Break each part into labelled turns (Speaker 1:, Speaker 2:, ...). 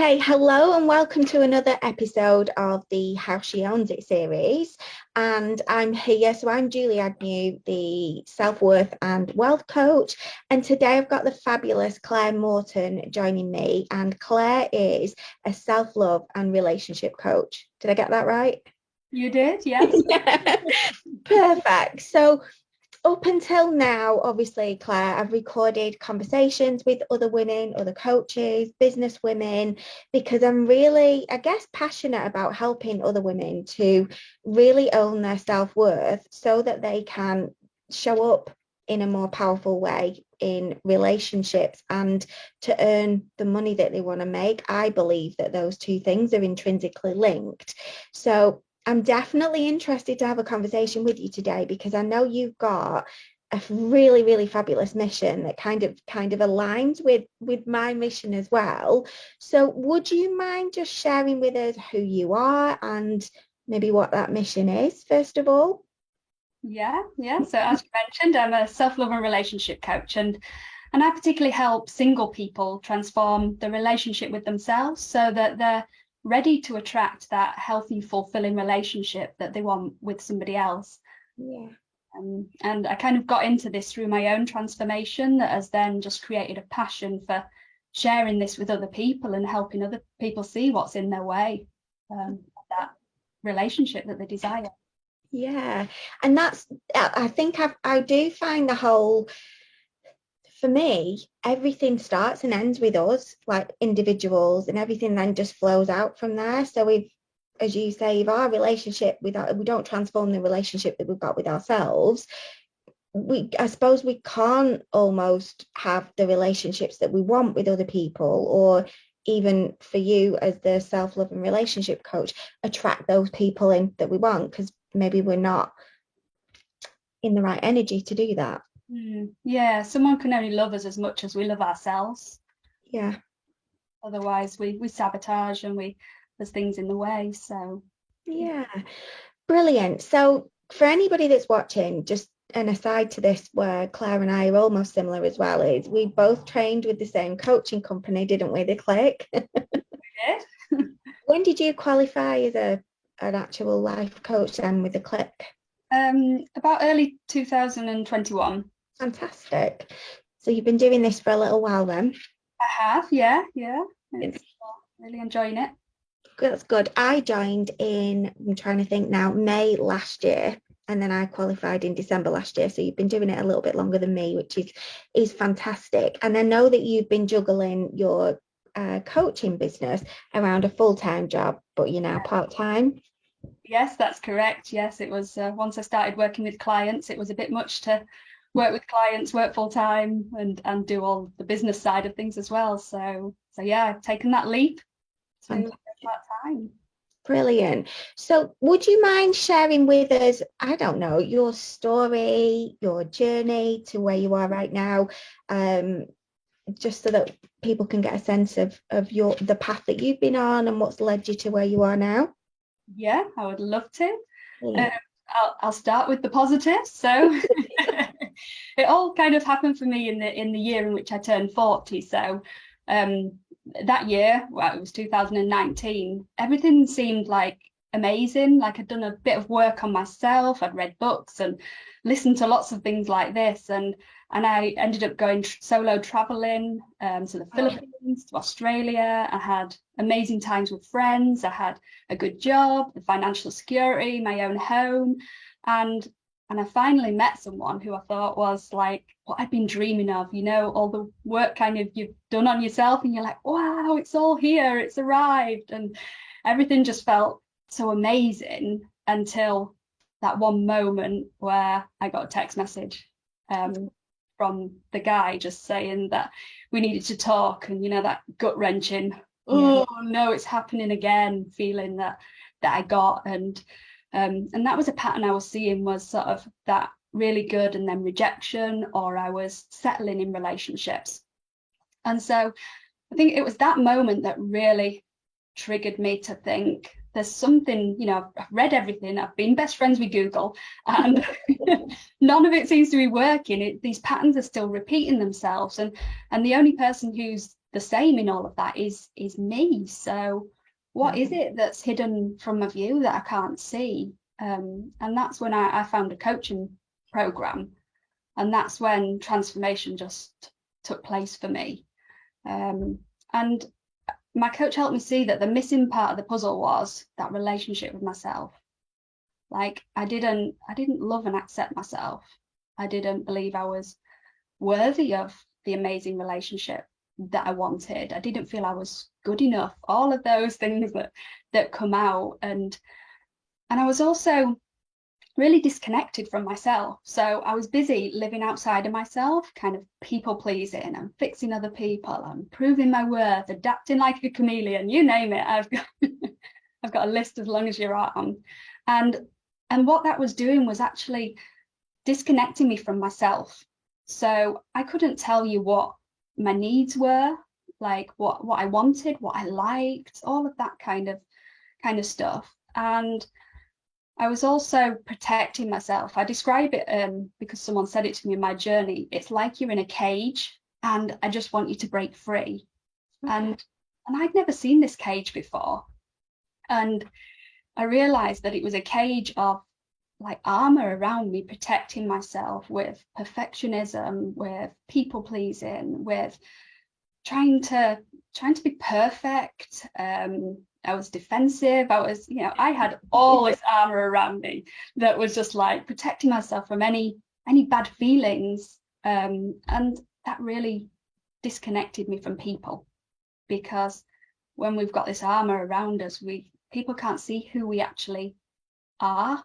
Speaker 1: Okay, hello and welcome to another episode of the How She Owns It series. And I'm here, so I'm Julie Agnew, the self-worth and wealth coach. And today I've got the fabulous Claire Morton joining me. And Claire is a self-love and relationship coach. Did I get that right?
Speaker 2: You did, yes.
Speaker 1: Perfect. So up until now, obviously, Claire, I've recorded conversations with other women, other coaches, business women, because I'm really, I guess, passionate about helping other women to really own their self-worth so that they can show up in a more powerful way in relationships and to earn the money that they want to make. I believe that those two things are intrinsically linked. So I'm definitely interested to have a conversation with you today because I know you've got a really, really fabulous mission that kind of aligns with my mission as well. So would you mind just sharing with us who you are and maybe what that mission is, first of all?
Speaker 2: Yeah. So as you mentioned, I'm a self-love and relationship coach, and I particularly help single people transform the relationship with themselves so that they're ready to attract that healthy, fulfilling relationship that they want with somebody else.
Speaker 1: Yeah.
Speaker 2: And I kind of got into this through my own transformation that has then just created a passion for sharing this with other people and helping other people see what's in their way, that relationship that they desire.
Speaker 1: Yeah. And that's, I think I do find the whole, for me, everything starts and ends with us, like individuals, and everything then just flows out from there. So if, as you say, if our relationship we don't transform the relationship that we've got with ourselves, I suppose we can't almost have the relationships that we want with other people, or even for you as the self-love and relationship coach, attract those people in that we want, because maybe we're not in the right energy to do that.
Speaker 2: Yeah, someone can only love us as much as we love ourselves.
Speaker 1: Yeah.
Speaker 2: Otherwise we sabotage and there's things in the way. So
Speaker 1: yeah, brilliant. So for anybody that's watching, just an aside to this, where Claire and I are almost similar as well, is we both trained with the same coaching company, didn't we? The Click.
Speaker 2: we did.
Speaker 1: When did you qualify as an actual life coach then with the Click?
Speaker 2: About early 2021.
Speaker 1: Fantastic. So you've been doing this for a little while then?
Speaker 2: I have, yeah. It's really enjoying it.
Speaker 1: That's good. I joined in, I'm trying to think now, May last year, and then I qualified in December last year. So you've been doing it a little bit longer than me, which is fantastic. And I know that you've been juggling your coaching business around a full-time job, but you're now part-time.
Speaker 2: Yes, that's correct. Yes, it was once I started working with clients, it was a bit much to work with clients, work full-time and do all the business side of things as well. So yeah, I've taken that leap to part-time.
Speaker 1: Brilliant. So would you mind sharing with us, I don't know, your story, your journey to where you are right now, just so that people can get a sense of the path that you've been on and what's led you to where you are now?
Speaker 2: Yeah, I would love to. I'll start with the positives. So it all kind of happened for me in the year in which I turned 40. So that year, well, it was 2019, everything seemed like amazing. Like I'd done a bit of work on myself, I'd read books and listened to lots of things like this, and I ended up going solo traveling to the Philippines, to Australia. I had amazing times with friends. I had a good job, the financial security, my own home, and I finally met someone who I thought was like what I'd been dreaming of, all the work kind of you've done on yourself and you're like, wow, it's all here, it's arrived. And everything just felt so amazing until that one moment where I got a text message from the guy just saying that we needed to talk, and that gut-wrenching, oh no, it's happening again feeling that I got. And that was a pattern I was seeing, was sort of that really good and then rejection, or I was settling in relationships. And so I think it was that moment that really triggered me to think there's something, I've read everything, I've been best friends with Google, and none of it seems to be working. These patterns are still repeating themselves, and the only person who's the same in all of that is me. So what is it that's hidden from my view that I can't see? And that's when I found a coaching program, and that's when transformation just took place for me. And my coach helped me see that the missing part of the puzzle was that relationship with myself. Like I didn't love and accept myself. I didn't believe I was worthy of the amazing relationship that I wanted. I didn't feel I was good enough. All of those things that come out, and I was also really disconnected from myself. So I was busy living outside of myself, kind of people pleasing and fixing other people and proving my worth, adapting like a chameleon, you name it. I've got a list as long as your arm. And what that was doing was actually disconnecting me from myself. So I couldn't tell you what my needs were, like what I wanted, what I liked, all of that kind of stuff. And I was also protecting myself. I describe it because someone said it to me in my journey. It's like you're in a cage and I just want you to break free. And I'd never seen this cage before. And I realized that it was a cage of like armor around me, protecting myself with perfectionism, with people pleasing, with trying to be perfect. I was defensive. I had all this armor around me that was just like protecting myself from any bad feelings. And that really disconnected me from people, because when we've got this armor around us, people can't see who we actually are.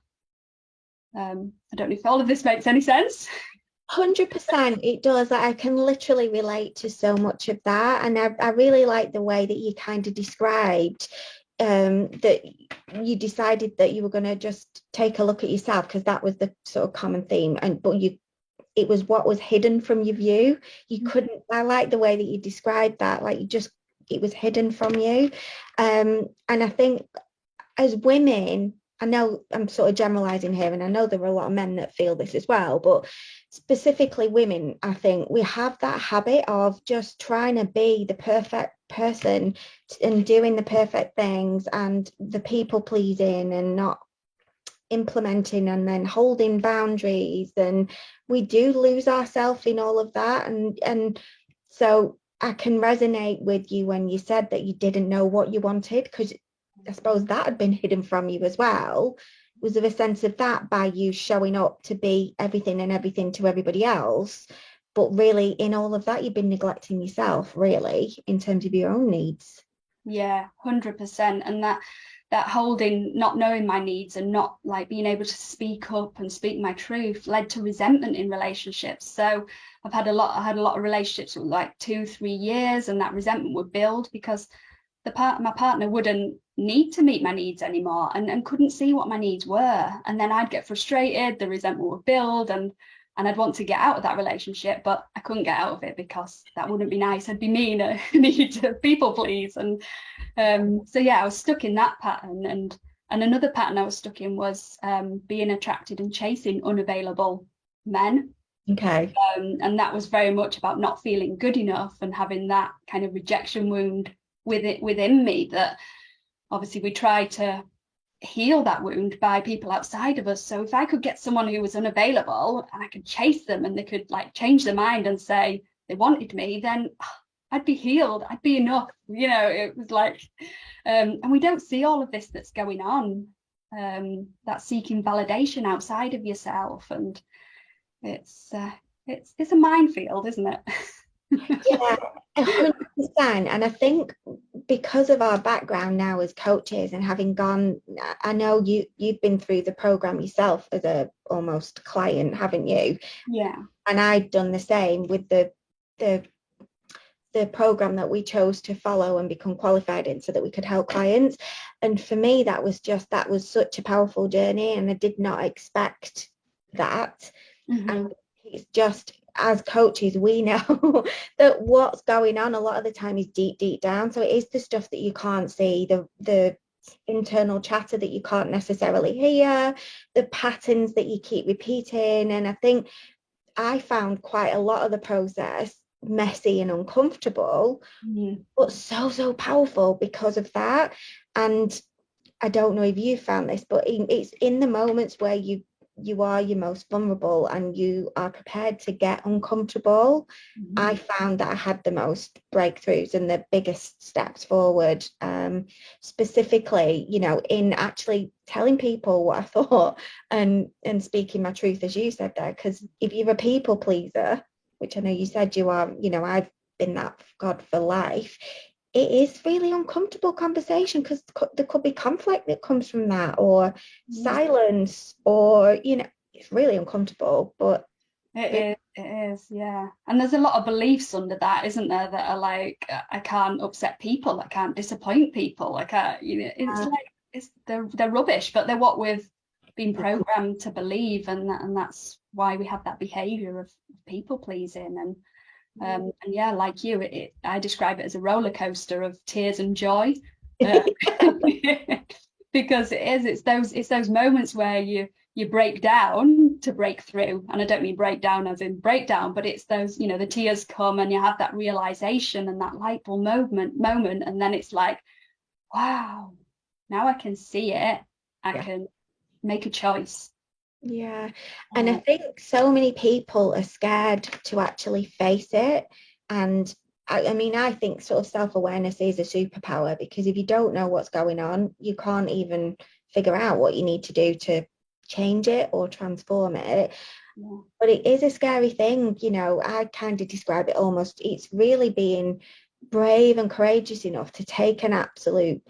Speaker 2: I don't know if all of this makes any sense.
Speaker 1: 100% it does. I can literally relate to so much of that, and I really like the way that you kind of described that you decided that you were going to just take a look at yourself, because that was the sort of common theme, but it was what was hidden from your view. You couldn't, I like the way that you described that, like it was hidden from you. And I think as women, I know I'm sort of generalizing here, and I know there are a lot of men that feel this as well, but specifically women, I think we have that habit of just trying to be the perfect person and doing the perfect things and the people pleasing and not implementing and then holding boundaries, and we do lose ourselves in all of that. And so I can resonate with you when you said that you didn't know what you wanted, because I suppose that had been hidden from you as well. Was there a sense of that by you showing up to be everything and everything to everybody else, but really in all of that you've been neglecting yourself, really, in terms of your own needs?
Speaker 2: Yeah, 100%. And that holding, not knowing my needs and not like being able to speak up and speak my truth led to resentment in relationships. So I had a lot of relationships for like 2-3 years, and that resentment would build because my partner wouldn't need to meet my needs anymore and couldn't see what my needs were. And then I'd get frustrated, the resentment would build, and I'd want to get out of that relationship, but I couldn't get out of it because that wouldn't be nice. I'd be mean, I need to people please. And so yeah, I was stuck in that pattern. And another pattern I was stuck in was being attracted and chasing unavailable men.
Speaker 1: Okay.
Speaker 2: And that was very much about not feeling good enough and having that kind of rejection wound within me, that obviously we try to heal that wound by people outside of us. So if I could get someone who was unavailable and I could chase them and they could like change their mind and say they wanted me, then I'd be healed, I'd be enough. It was like and we don't see all of this that's going on, that seeking validation outside of yourself, and it's a minefield, isn't it?
Speaker 1: Yeah, 100%. And I think because of our background now as coaches and having gone, I know you've been through the program yourself as a almost client, haven't you?
Speaker 2: Yeah.
Speaker 1: And I'd done the same with the program that we chose to follow and become qualified in so that we could help clients. And for me, that was such a powerful journey, and I did not expect that.
Speaker 2: Mm-hmm.
Speaker 1: And it's just, as coaches, we know that what's going on a lot of the time is deep down. So it is the stuff that you can't see, the internal chatter that you can't necessarily hear, the patterns that you keep repeating. And I think I found quite a lot of the process messy and uncomfortable, but so powerful because of that. And I don't know if you found this, but it's in the moments where you are your most vulnerable and you are prepared to get uncomfortable. I found that I had the most breakthroughs and the biggest steps forward, specifically, in actually telling people what I thought and speaking my truth, as you said there. Because if you're a people pleaser, which I know you said you are, I've been that, God, for life, it is really uncomfortable conversation, because there could be conflict that comes from that, or silence, or it's really uncomfortable. But
Speaker 2: it is, yeah. And there's a lot of beliefs under that, isn't there, that are like, I can't upset people, I can't disappoint people, I can't, they're rubbish, but they're what we've been programmed to believe, and that's why we have that behavior of people pleasing. And yeah, like you, I describe it as a roller coaster of tears and joy, because it's those moments where you break down to break through. And I don't mean break down as in breakdown, but it's those, the tears come and you have that realization and that light bulb moment, and then it's like, wow, now I can see it, I can make a choice.
Speaker 1: Yeah. And I think so many people are scared to actually face it. And I mean, I think sort of self-awareness is a superpower, because if you don't know what's going on, you can't even figure out what you need to do to change it or transform it. Yeah. But it is a scary thing. I kind of describe it almost, it's really being brave and courageous enough to take an absolute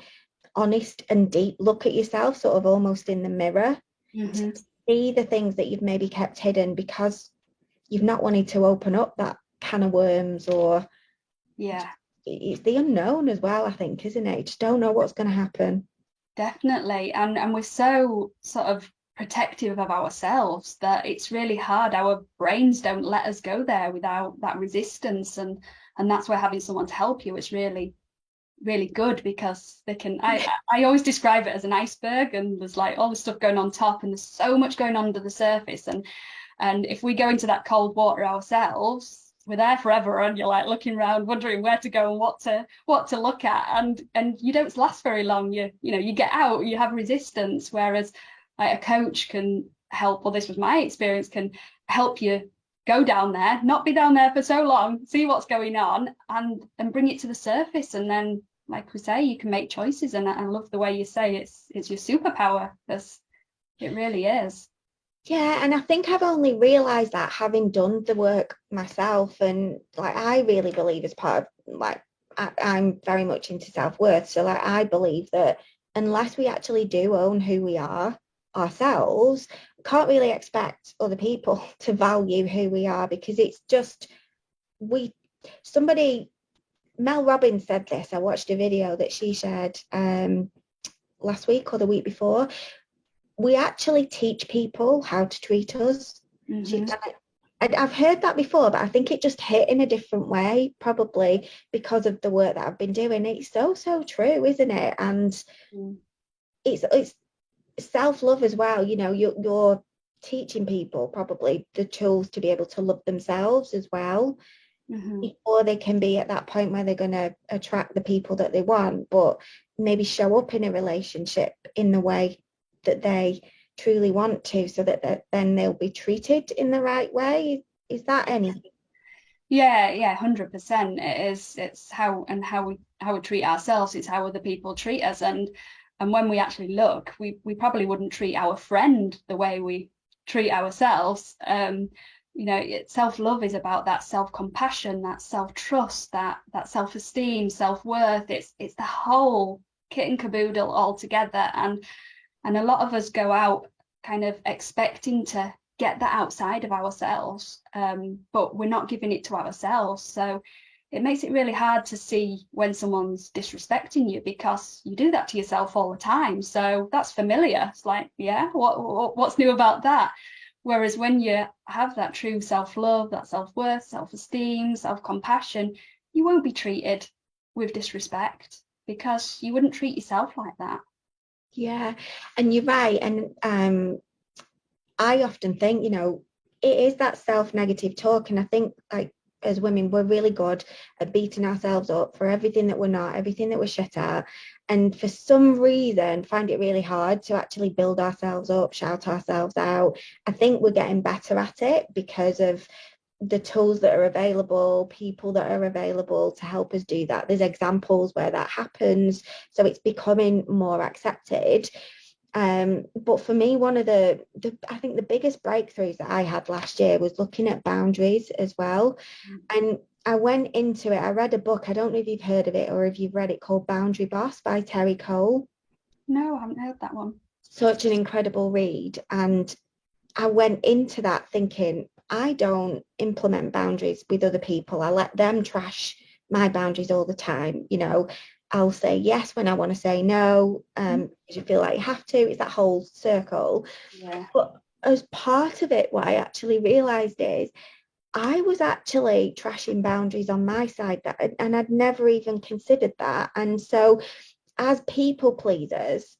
Speaker 1: honest and deep look at yourself, sort of almost in the mirror, to see the things that you've maybe kept hidden because you've not wanted to open up that can of worms, or it's the unknown as well, I think, isn't it? You just don't know what's going to happen.
Speaker 2: Definitely. And we're so sort of protective of ourselves that it's really hard. Our brains don't let us go there without that resistance, and that's where having someone to help you is really good, because they can I always describe it as an iceberg, and there's like all the stuff going on top and there's so much going on under the surface, and if we go into that cold water ourselves, we're there forever, and you're like looking around wondering where to go and what to look at, and you don't last very long. You get out, you have resistance, whereas like a coach can help, or this was my experience, can help you go down there, not be down there for so long, see what's going on, and bring it to the surface. And then, like we say, you can make choices. And I love the way you say it's your superpower, because it really is.
Speaker 1: Yeah, and I think I've only realised that having done the work myself, and like I really believe, as part of like I'm very much into self-worth. So like I believe that unless we actually do own who we are ourselves, we can't really expect other people to value who we are, because it's just Mel Robbins said this. I watched a video that she shared last week or the week before. We actually teach people how to treat us. I've heard that before, but I think it just hit in a different way, probably because of the work that I've been doing. It's so true, isn't it? And it's self-love as well. You're teaching people probably the tools to be able to love themselves as well, before they can be at that point where they're going to attract the people that they want, but maybe show up in a relationship in the way that they truly want to, so that then they'll be treated in the right way. Is that any?
Speaker 2: Yeah, 100%. It's how we treat ourselves, it's how other people treat us. And when we actually look, we probably wouldn't treat our friend the way we treat ourselves. Self-love is about that self-compassion, that self-trust, that self-esteem, self-worth. It's the whole kit and caboodle all together. And a lot of us go out kind of expecting to get that outside of ourselves, but we're not giving it to ourselves. So it makes it really hard to see when someone's disrespecting you, because you do that to yourself all the time. So that's familiar. It's like, yeah, what's new about that? Whereas when you have that true self-love, that self-worth, self-esteem, self-compassion, you won't be treated with disrespect, because you wouldn't treat yourself like that.
Speaker 1: Yeah, and you're right. And I often think, it is that self-negative talk. And I think like as women, we're really good at beating ourselves up for everything that we're not, everything that we're shit at. And for some reason, find it really hard to actually build ourselves up, shout ourselves out. I think we're getting better at it because of the tools that are available, people that are available to help us do that. There's examples where that happens. So it's becoming more accepted. But for me, one of the I think the biggest breakthroughs that I had last year was looking at boundaries as well. And I went into it, I read a book, I don't know if you've heard of it or if you've read it, called Boundary Boss by Terry Cole.
Speaker 2: No, I haven't heard that one.
Speaker 1: Such an incredible read. And I went into that thinking, I don't implement boundaries with other people. I let them trash my boundaries all the time. You know, I'll say yes when I want to say no. You feel like you have to. It's that whole circle.
Speaker 2: Yeah.
Speaker 1: But as part of it, what I actually realized is I was actually trashing boundaries on my side, and I'd never even considered that. And so, as people pleasers,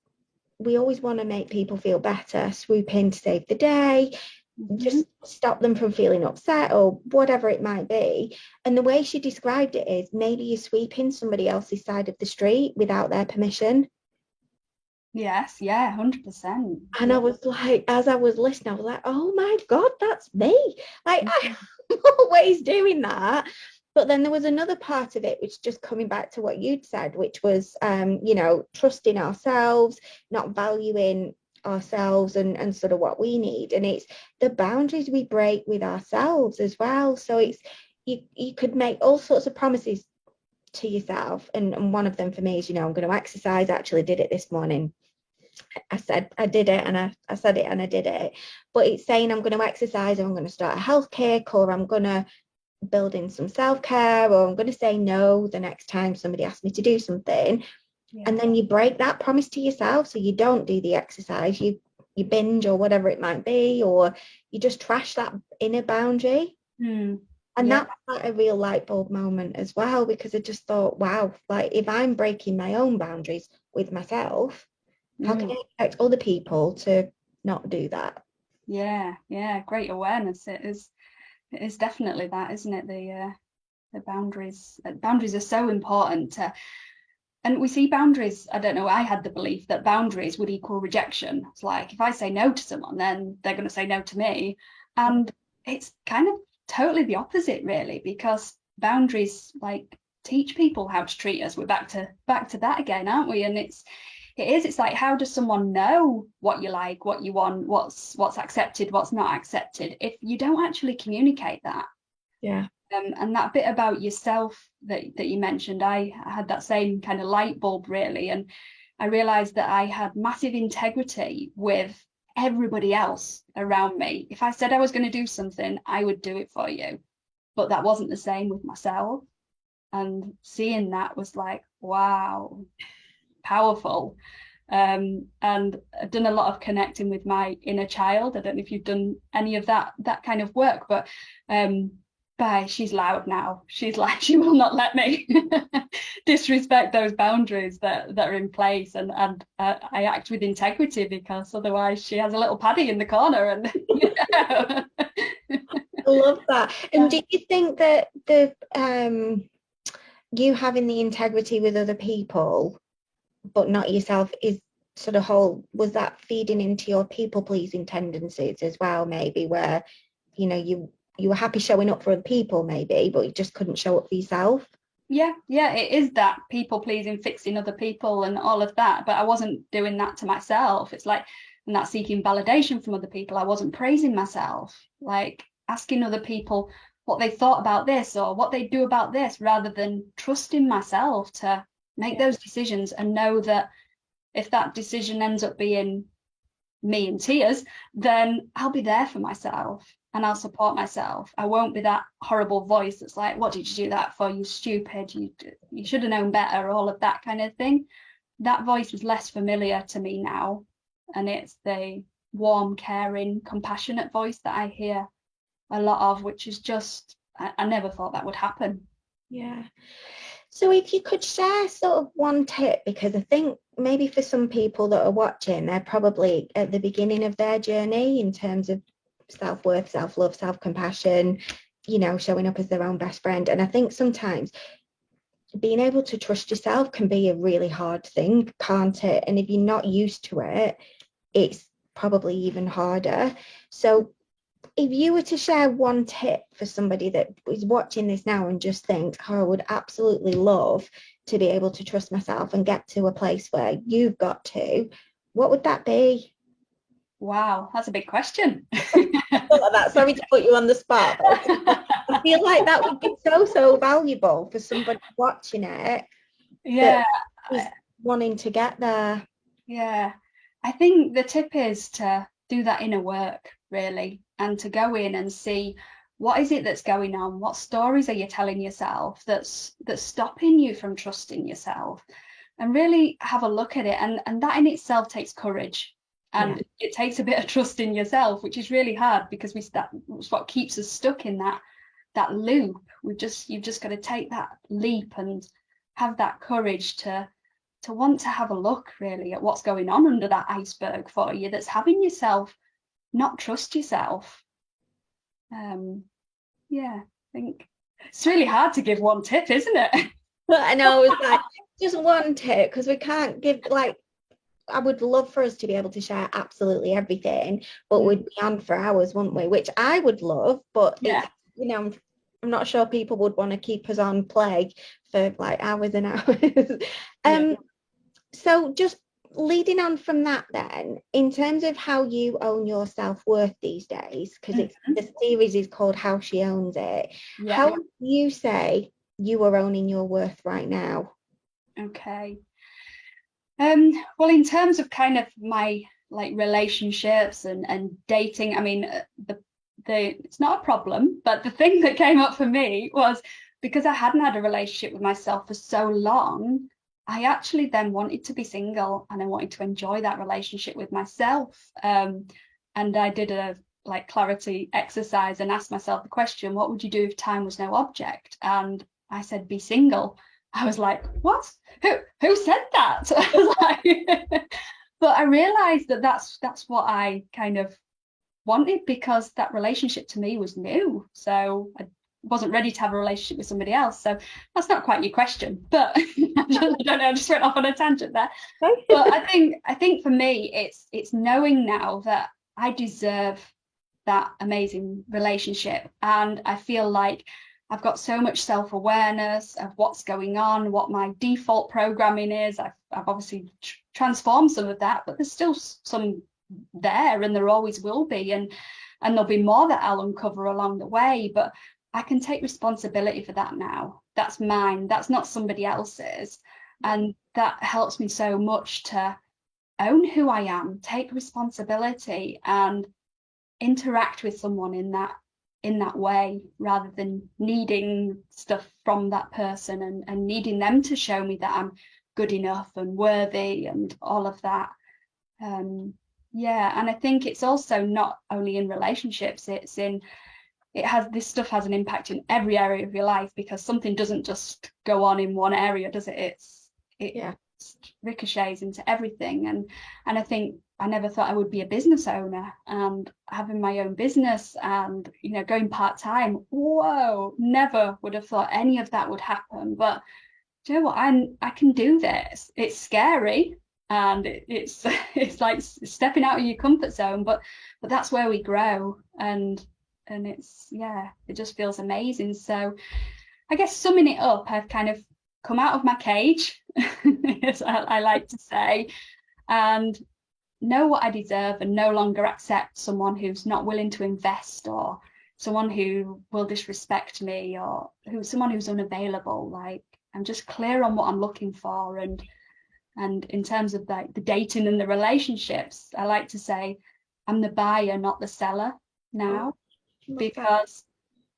Speaker 1: we always want to make people feel better, swoop in to save the day, just stop them from feeling upset or whatever it might be. And the way she described it is maybe you're sweeping somebody else's side of the street without their permission.
Speaker 2: Yes, yeah, 100%.
Speaker 1: And I was like, as I was listening, I was like, oh my God, that's me. Like, I'm always doing that. But then there was another part of it, which just coming back to what you'd said, which was, you know, trusting ourselves, not valuing ourselves and sort of what we need. And it's the boundaries we break with ourselves as well. So it's, you could make all sorts of promises to yourself. And one of them for me is, you know, I'm going to exercise. I actually did it this morning. I said I did it, and I said it and I did it. But it's saying I'm going to exercise, or I'm going to start a health kick, or I'm going to build in some self-care, or I'm going to say no the next time somebody asks me to do something. Yeah. And then you break that promise to yourself, so you don't do the exercise, you binge or whatever it might be, or you just trash that inner boundary. And that was like a real light bulb moment as well, because I just thought, wow, like if I'm breaking my own boundaries with myself, how can I expect other people to not do that?
Speaker 2: Yeah, great awareness. It is definitely that, isn't it? The boundaries are so important. And we see boundaries, I don't know, I had the belief that boundaries would equal rejection. It's like, if I say no to someone, then they're going to say no to me. And it's kind of totally the opposite, really, because boundaries like teach people how to treat us. We're back to that again, aren't we? And it's like, how does someone know what you like, what you want, what's accepted, what's not accepted, if you don't actually communicate that?
Speaker 1: Yeah.
Speaker 2: And that bit about yourself that you mentioned, I had that same kind of light bulb, really. And I realized that I had massive integrity with everybody else around me. If I said I was going to do something, I would do it for you. But that wasn't the same with myself. And seeing that was like, wow, powerful. And I've done a lot of connecting with my inner child. I don't know if you've done any of that kind of work, but she's loud now. She's like, she will not let me disrespect those boundaries that are in place, and I act with integrity, because otherwise she has a little Paddy in the corner. And you know.
Speaker 1: I love that. And do you think that the you having the integrity with other people but not yourself is sort of was that feeding into your people pleasing tendencies as well, maybe, where, you know, you were happy showing up for other people maybe, but you just couldn't show up for yourself?
Speaker 2: Yeah, it is that people pleasing, fixing other people and all of that, but I wasn't doing that to myself. It's like, and that seeking validation from other people. I wasn't praising myself, like asking other people what they thought about this or what they do about this, rather than trusting myself to make those decisions and know that if that decision ends up being me in tears, then I'll be there for myself and I'll support myself. I won't be that horrible voice that's like, what did you do that for? You stupid, you should have known better, all of that kind of thing. That voice is less familiar to me now, and it's the warm, caring, compassionate voice that I hear a lot of, which is just, I never thought that would happen.
Speaker 1: Yeah. So if you could share sort of one tip, because I think maybe for some people that are watching, they're probably at the beginning of their journey in terms of self-worth, self-love, self-compassion, you know, showing up as their own best friend. And I think sometimes being able to trust yourself can be a really hard thing, can't it? And if you're not used to it, it's probably even harder. So if you were to share one tip for somebody that is watching this now and just thinks, oh, I would absolutely love to be able to trust myself and get to a place where you've got to, what would that be?
Speaker 2: Wow, that's a big question.
Speaker 1: Sorry to put you on the spot. I feel like that would be so valuable for somebody watching it
Speaker 2: Yeah,
Speaker 1: that is wanting to get there.
Speaker 2: yeah. I think the tip is to do that inner work, really, and to go in and see what is it that's going on, what stories are you telling yourself that's stopping you from trusting yourself, and really have a look at it. And that in itself takes courage. And it takes a bit of trust in yourself, which is really hard because it's what keeps us stuck in that loop. You've just got to take that leap and have that courage to want to have a look really at what's going on under that iceberg for you that's having yourself not trust yourself. Yeah, I think it's really hard to give one tip, isn't it?
Speaker 1: I know, it's like just one tip, because we can't give, like, I would love for us to be able to share absolutely everything, but we'd be on for hours, wouldn't we? Which I would love, but
Speaker 2: Yeah.
Speaker 1: it's, you know, I'm not sure people would want to keep us on play for like hours and hours. So just leading on from that then, in terms of how you own your self-worth these days, because it's the series is called How She Owns It. How would you say you are owning your worth right now?
Speaker 2: Okay. Well, in terms of kind of my like relationships and dating, I mean, the it's not a problem, but the thing that came up for me was because I hadn't had a relationship with myself for so long, I actually then wanted to be single and I wanted to enjoy that relationship with myself. And I did a like clarity exercise and asked myself the question, what would you do if time was no object? And I said, be single. I was like, what? Who said that? I was like, but I realized that that's what I kind of wanted because that relationship to me was new. So I wasn't ready to have a relationship with somebody else. So that's not quite your question, but I don't know, I just went off on a tangent there. But I think for me, it's knowing now that I deserve that amazing relationship. And I feel like I've got so much self-awareness of what's going on, what my default programming is. I've obviously transformed some of that, but there's still some there, and there always will be, and there'll be more that I'll uncover along the way. But I can take responsibility for that now. That's mine. That's not somebody else's, and that helps me so much to own who I am, take responsibility, and interact with someone in that way rather than needing stuff from that person and needing them to show me that I'm good enough and worthy and all of that. And I think it's also not only in relationships, this stuff has an impact in every area of your life because something doesn't just go on in one area, does it? It ricochets into everything. And I think I never thought I would be a business owner and having my own business and, you know, going part-time. Whoa, never would have thought any of that would happen. But do you know what? I can do this. It's scary and it's like stepping out of your comfort zone, but that's where we grow, and it's it just feels amazing. So I guess summing it up, I've kind of come out of my cage, as I like to say, and know what I deserve and no longer accept someone who's not willing to invest or someone who will disrespect me or someone who's unavailable. Like, I'm just clear on what I'm looking for. And in terms of like the dating and the relationships, I like to say I'm the buyer, not the seller now, because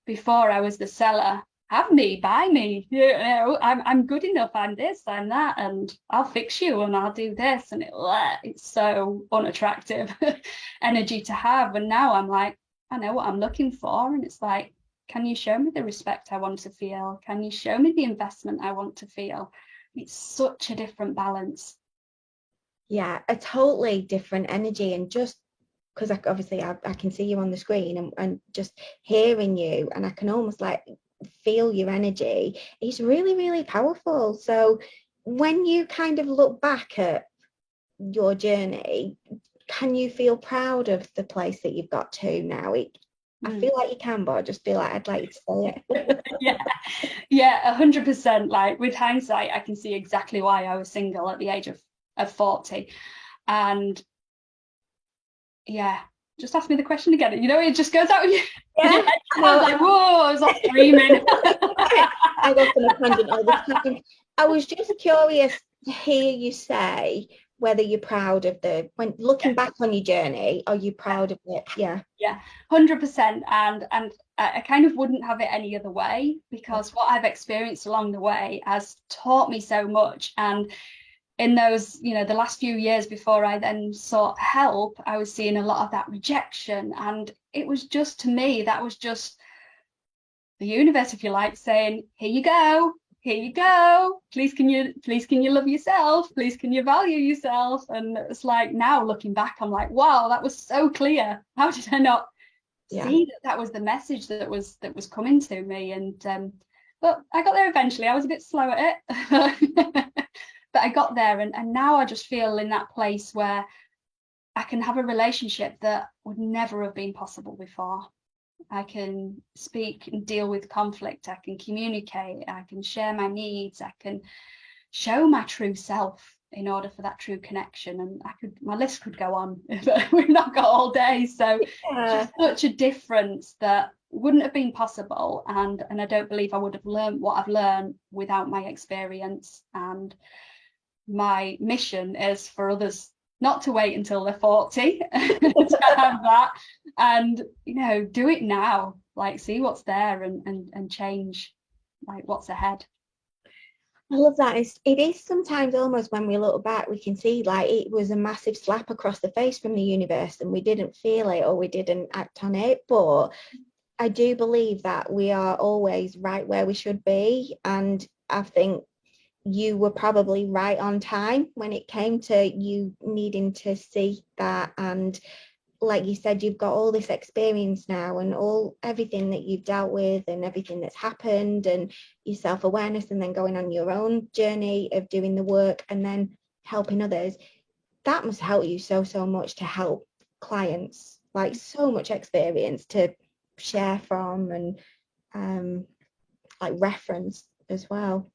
Speaker 2: before I was the seller. Have me, buy me. You know, I'm good enough. I'm this, I'm that, and I'll fix you, and I'll do this, and it's so unattractive energy to have. And now I'm like, I know what I'm looking for, and it's like, can you show me the respect I want to feel? Can you show me the investment I want to feel? It's such a different balance.
Speaker 1: Yeah, a totally different energy, and just because obviously I can see you on the screen, and just hearing you, and I can almost like feel your energy. It's really, really powerful. So when you kind of look back at your journey, can you feel proud of the place that you've got to now? I feel like you can, but I just feel like I'd like you to say it.
Speaker 2: Yeah, 100%. Like with hindsight, I can see exactly why I was single at the age of 40. And yeah, just ask me the question again. You know, it just goes out of you.
Speaker 1: Yeah.
Speaker 2: I was like, whoa, I was like dreaming.
Speaker 1: I go on a tangent all the time. I was just curious to hear you say whether you're proud of when looking back on your journey, are you proud of it? Yeah.
Speaker 2: 100%. And I kind of wouldn't have it any other way, because what I've experienced along the way has taught me so much. And in those, the last few years before I then sought help, I was seeing a lot of that rejection. And it was just, to me, that was just the universe, if you like, saying, here you go. Please can you love yourself? Please can you value yourself? And it's like, now looking back, I'm like, wow, that was so clear. How did I not see that was the message that was coming to me? And but I got there eventually. I was a bit slow at it. But I got there, and now I just feel in that place where I can have a relationship that would never have been possible before. I can speak and deal with conflict. I can communicate. I can share my needs. I can show my true self in order for that true connection. And my list could go on, but we've not got all day. So it's just such a difference that wouldn't have been possible. And I don't believe I would have learned what I've learned without my experience. And my mission is for others not to wait until they're 40 to have that, and do it now, like see what's there and change like what's ahead.
Speaker 1: I love that. It is sometimes almost, when we look back, we can see like it was a massive slap across the face from the universe and we didn't feel it or we didn't act on it. But I do believe that we are always right where we should be. And I think you were probably right on time when it came to you needing to see that. And like you said, you've got all this experience now, and everything that you've dealt with and everything that's happened, and your self-awareness, and then going on your own journey of doing the work and then helping others. That must help you so much to help clients, like so much experience to share from and like reference as well.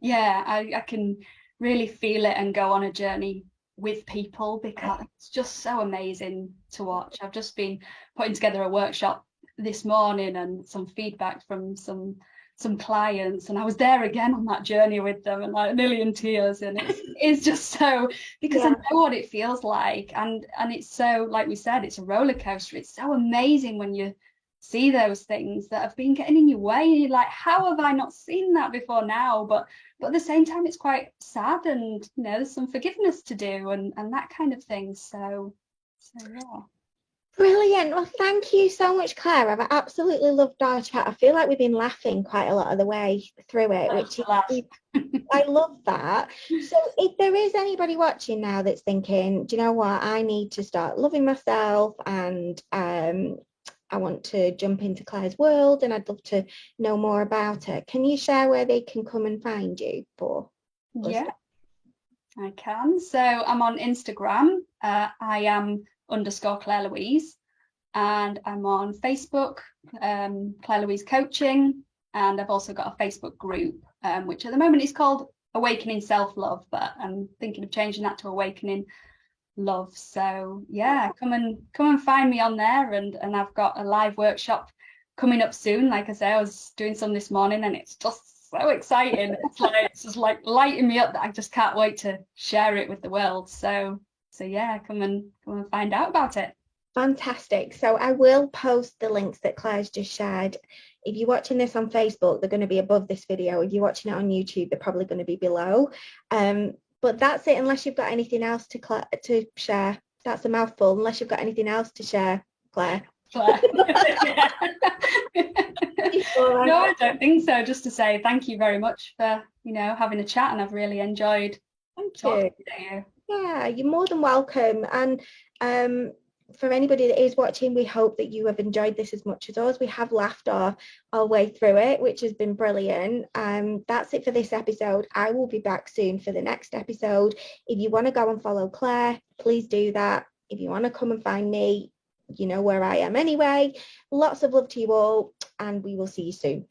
Speaker 2: Yeah, I can really feel it and go on a journey with people, because it's just so amazing to watch. I've just been putting together a workshop this morning and some feedback from some clients, and I was there again on that journey with them and like nearly in tears. And it's just so, because I know what it feels like, and it's so, like we said, it's a roller coaster. It's so amazing when you see those things that have been getting in your way, and you're like, how have I not seen that before now? But at the same time, it's quite sad, and there's some forgiveness to do and that kind of thing. So yeah.
Speaker 1: Brilliant. Well, thank you so much, Claire. I've absolutely loved our chat. I feel like we've been laughing quite a lot of the way through it, which is, I love that. So if there is anybody watching now that's thinking, do you know what, I need to start loving myself, and I want to jump into Claire's world and I'd love to know more about her, can you share where they can come and find you for?
Speaker 2: Yeah, I can. So I'm on Instagram. I am _Claire Louise, and I'm on Facebook, Claire Louise Coaching, and I've also got a Facebook group, which at the moment is called Awakening Self-Love, but I'm thinking of changing that to Awakening Love. So yeah, come and find me on there, and I've got a live workshop coming up soon. Like I say, I was doing some this morning, and it's just so exciting. It's just like lighting me up that I just can't wait to share it with the world. So yeah, come and find out about it.
Speaker 1: Fantastic. So I will post the links that Claire's just shared. If you're watching this on Facebook, they're going to be above this video. If you're watching it on YouTube, they're probably going to be below. But that's it, unless you've got anything else to share. That's a mouthful. Unless you've got anything else to share, Claire.
Speaker 2: No, I don't think so. Just to say thank you very much for having a chat, and I've really enjoyed talking to you.
Speaker 1: Yeah, you're more than welcome. And for anybody that is watching, we hope that you have enjoyed this as much as us. We have laughed our way through it, which has been brilliant. That's it for this episode. I will be back soon for the next episode. If you want to go and follow Claire, please do that. If you want to come and find me, you know where I am anyway. Lots of love to you all, and we will see you soon.